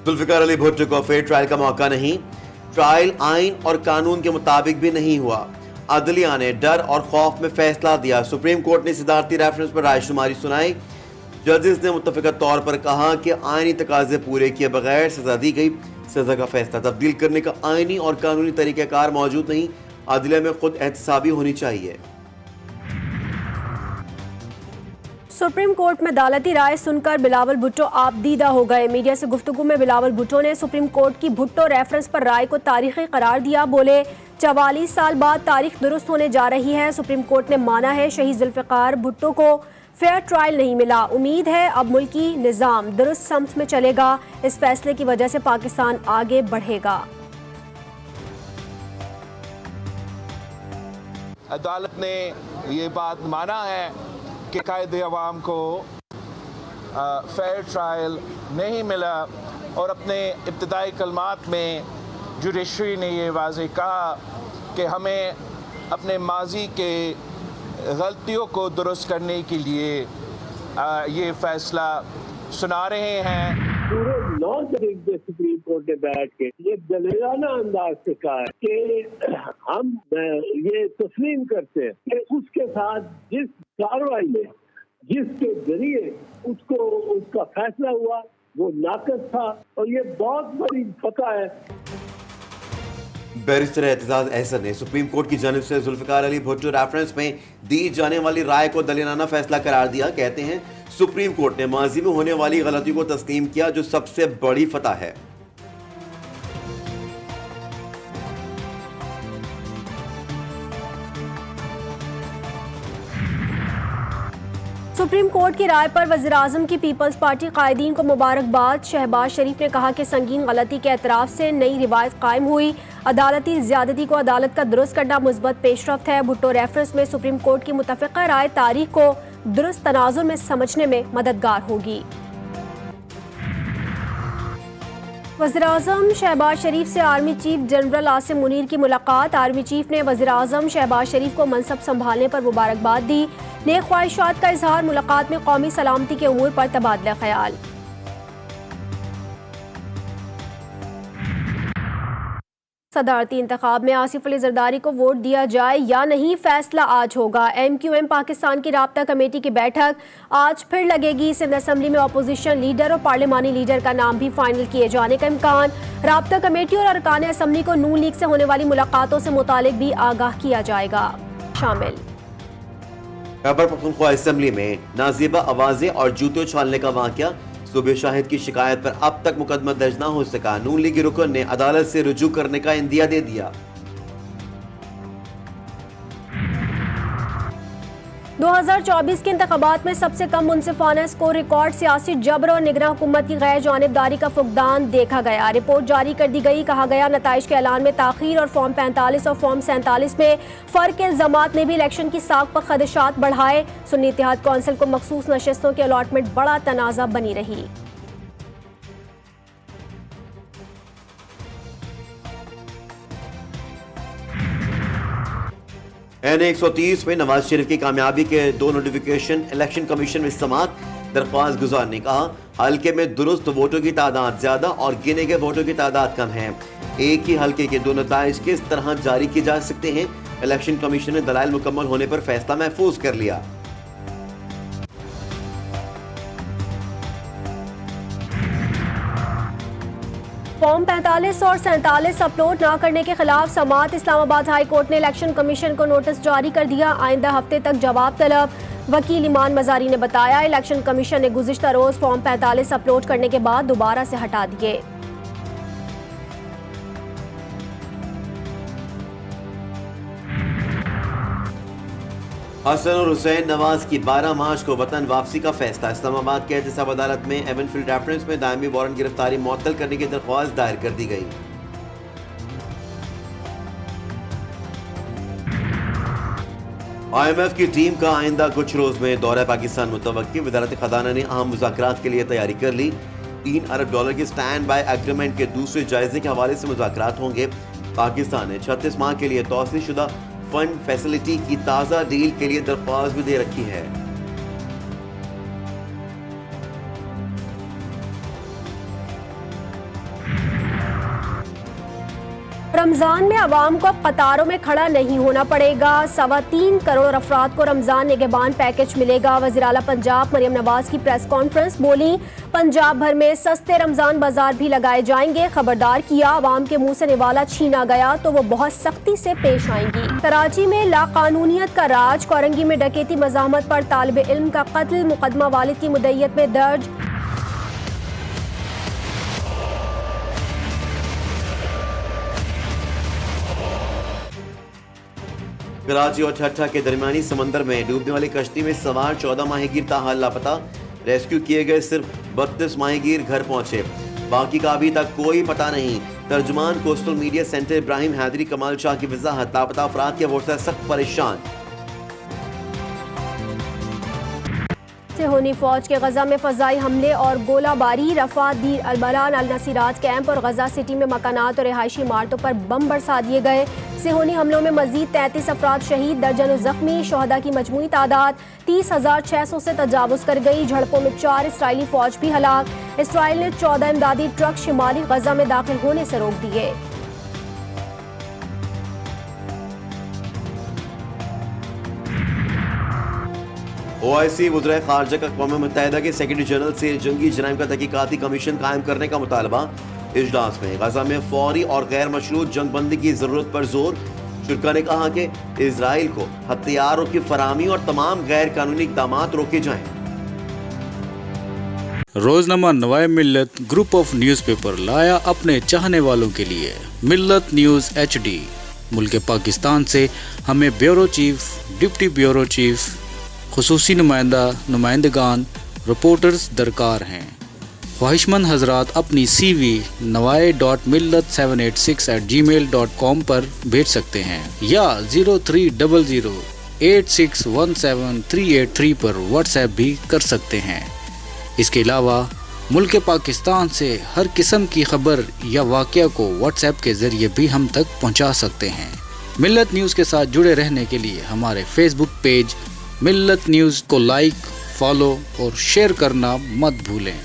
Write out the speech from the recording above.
जुल्फिकार अली भुट्टो को fair trial का मौका नहीं। ट्रायल आइन और कानून के मुताबिक भी नहीं हुआ। अदलिया ने डर और खौफ में फैसला दिया। सुप्रीम कोर्ट ने सिदारती रेफरेंस पर रायशुमारी सुनाई। जजेस ने मुत्तफिका तौर पर कहा कि आइनी तकाजे पूरे किए बगैर सजा दी गई। सजा का फैसला तब्दील करने का आइनी और कानूनी तरीक़ाकार मौजूद नहीं। अदलिया में खुद एहतसाबी होनी चाहिए। सुप्रीम कोर्ट में अदालती राय सुनकर बिलावल भुट्टो आपदीदा हो गए। मीडिया से गुफ्तगू में बिलावल भुट्टो ने सुप्रीम कोर्ट की भुट्टो रेफरेंस पर राय को तारीखी करार दिया। बोले 44 साल बाद तारीख दुरुस्त होने जा रही है। सुप्रीम कोर्ट ने माना है शहीद जुल्फिकार भुट्टो को फेयर ट्रायल नहीं मिला। उम्मीद है अब मुल्की निज़ाम दुरुस्त समत में चलेगा। इस फैसले की वजह से पाकिस्तान आगे बढ़ेगा। अदालत ने ये बात माना है कि कायदे अवाम को फेयर ट्रायल नहीं मिला और अपने इब्तदाई कलमात में जुडिशरी ने ये वाज़ेह कहा कि हमें अपने माजी के गलतियों को दुरुस्त करने के लिए ये फ़ैसला सुना रहे हैं। पूरे 9 तारीख में सुप्रीम कोर्ट ने बैठ के ये दलेराना अंदाज से कहा है कि हम ये तस्लीम करते हैं कि उसके साथ जिस कार्रवाई में जिसके जरिए उसको उसका फैसला हुआ वो नाकस था और ये बहुत बड़ी फतह है। बैरिस्टर एतजाज अहसन ने सुप्रीम कोर्ट की जानिब से जुल्फिकार अली भुट्टो रेफरेंस में दी जाने वाली राय को दलीलाना फैसला करार दिया। कहते हैं सुप्रीम कोर्ट ने माजी में होने वाली गलती को तस्लीम किया, जो सबसे बड़ी फतह है। सुप्रीम कोर्ट की राय पर वज़ीर-ए-आज़म की पीपल्स पार्टी कायदीन को मुबारकबाद। शहबाज शरीफ ने कहा कि संगीन गलती के एतराफ़ से नई रिवायत कायम हुई। अदालती ज़्यादती को अदालत का दुरुस्त करना मुस्बत पेशरफ्त है। भुट्टो रेफरेंस में सुप्रीम कोर्ट की मुतफ़िक़ा राय तारीख को दुरुस्त तनाज़ुर में समझने में मददगार होगी। वज़ीर-ए-आज़म शहबाज शरीफ से army chief general Asim Munir की मुलाकात। आर्मी चीफ ने वज़ीर-ए-आज़म शहबाज शरीफ को मनसब संभालने पर मुबारकबाद दी। नेक ख्वाहिशात का इजहार। मुलाकात में कौमी सलामती के उमूर पर तबादला ख्याल। सदारती इंतखाब में आसिफ अली जरदारी को वोट दिया जाए या नहीं, फैसला आज होगा। MQM पाकिस्तान की राब्ता कमेटी की बैठक आज फिर लगेगी। सिंध असम्बली में अपोजिशन लीडर और पार्लिमानी लीडर का नाम भी फाइनल किए जाने का इम्कान। राब्ता कमेटी और अरकान असम्बली को नून लीग से होने वाली मुलाकातों से मुतालिक भी आगाह किया जाएगा। शामिल खैबर पख्तूनख्वा असम्बली में नाज़िबा आवाज़ें और जूते उछालने का वाक़या। सूबे शाहिद की शिकायत पर अब तक मुकदमा दर्ज न हो सका। नून लीगी रुकन ने अदालत से रुजू करने का इंदिया दे दिया। 2024 के इंतखाबात में सबसे कम मुनसिफाना स्कोर रिकॉर्ड। सियासी जबर और निगरान हुकूमत की गैर जानिबदारी का फुकदान देखा गया। रिपोर्ट जारी कर दी गई। कहा गया नताइज के ऐलान में ताखीर और फॉर्म 45 और फॉर्म 47 में फ़र्क के इल्ज़ामात ने भी इलेक्शन की साख पर खदशात बढ़ाए। सुन्नी इत्तेहाद कौंसिल को मखसूस नशस्तों की अलॉटमेंट बड़ा तनाज़ा बनी रही। N130 में नवाज शरीफ की कामयाबी के 2 नोटिफिकेशन। इलेक्शन कमीशन में समात। दरख्वास्त गुजार ने कहा हल्के में दुरुस्त वोटों की तादाद ज्यादा और गिने गए वोटों की तादाद कम है। एक ही हल्के के 2 नताइज किस तरह जारी किए जा सकते हैं। इलेक्शन कमीशन ने दलाइल मुकम्मल होने पर फैसला महफूज कर लिया। फॉर्म 45 और 47 अपलोड न करने के खिलाफ समात। इस्लामाबाद हाई कोर्ट ने इलेक्शन कमीशन को नोटिस जारी कर दिया। आइंदा हफ्ते तक जवाब तलब। वकील ईमान मजारी ने बताया इलेक्शन कमीशन ने गुज़िश्ता रोज फॉर्म 45 अपलोड करने के बाद दोबारा से हटा दिए। हसन और हुसैन नवाज की 12 मार्च को वतन वापसी का फैसला। इस्लामाबाद के एहतसाब अदालत में एवनफील्ड रेफरेंस में दायमी वारंट गिरफ्तारी मुअत्तल करने की दरख्वास्त दायर कर दी गई। IMF की टीम का आइंदा कुछ रोज में दौरा पाकिस्तान मुतवक्की। वज़ारत खजाना ने अहम मुज़ाकरात के लिए तैयारी कर ली। $3 अरब के स्टैंड बाय एग्रीमेंट के दूसरे जायजे के हवाले से मुज़ाकरात होंगे। पाकिस्तान ने 36 माह के लिए तौसील शुदा फंड फैसिलिटी की ताज़ा डील के लिए दरख्वास्त भी दे रखी है। रमजान में आवाम को अब कतारों में खड़ा नहीं होना पड़ेगा। 3.25 करोड़ अफराद को रमजान निगहबान पैकेज मिलेगा। वज़ीर आला पंजाब मरियम नवाज की प्रेस कॉन्फ्रेंस, बोली पंजाब भर में सस्ते रमजान बाजार भी लगाए जाएंगे। खबरदार किया, आवाम के मुंह से निवाला छीना गया तो वो बहुत सख्ती से पेश आएंगी। कराची में लाकानूनियत का राज, कोरंगी में डकैती मज़ाहमत पर तालिब इल्म का कत्ल, मुकदमा वालिद की मुद्दईयत में दर्ज। कराची और ठट्ठा के दरमियानी समंदर में डूबने वाली कश्ती में सवार 14 माहीगीर ताहाल लापता। रेस्क्यू किए गए सिर्फ 32 माहीगीर घर पहुंचे, बाकी का अभी तक कोई पता नहीं। तर्जुमान coastal media center Ibrahim Haidari Kamal Shah की वजाहत, लापता अफराद के वोट से सख्त परेशान। सिहोनी फौज के गजा में फजाई हमले और गोलाबारी, रफा, दीर अलबलान, अल नसीरात कैंप और गजा सिटी में मकानात और रिहायशी इमारतों पर बम बरसा दिए गए। सिहोनी हमलों में मजीद 33 अफराद शहीद, दर्जनों जख्मी। शोहदा की मजमूई तादाद 30,600 से तजावुज कर गई। झड़पों में 4 इसराइली फौज भी हलाक। इसराइल ने 14 इमदादी ट्रक शिमाली गजा में दाखिल होने से रोक दिए। OIC वज़ीर ख़ारजा का अक़वाम मुत्तहिदा के सेक्रेटरी जनरल से जंगी जराइम का तहक़ीक़ाती कमीशन कायम करने का मुतालबा। इजलास में गजा में फौरी और गैर मशरूत जंगबंदी की ज़रूरत पर जोर। शुरा ने कहा कि इसराइल को हथियारों की फराहमी और तमाम गैर कानूनी इक़दामात रोके जाएं। रोजनामा नवाए मिल्लत ग्रुप ऑफ न्यूज़पेपर लाया अपने चाहने वालों के लिए मिल्लत न्यूज़ HD। मुल्क पाकिस्तान से हमें bureau chief, deputy bureau chief, खुसूसी नुमाइंदगान, रिपोर्टर्स दरकार हैं। ख्वाहिशमंद हजरात अपनी CV nawai.millat786@gmail.com पर भेज सकते हैं या 0300861738 पर व्हाट्सएप भी कर सकते हैं। इसके अलावा मुल्क पाकिस्तान से हर किस्म की खबर या वाक़या को व्हाट्सएप के ज़रिए भी हम तक पहुंचा सकते हैं। मिल्लत न्यूज़ के साथ जुड़े रहने के लिए हमारे फेसबुक पेज मिल्लत न्यूज़ को लाइक, फॉलो और शेयर करना मत भूलें।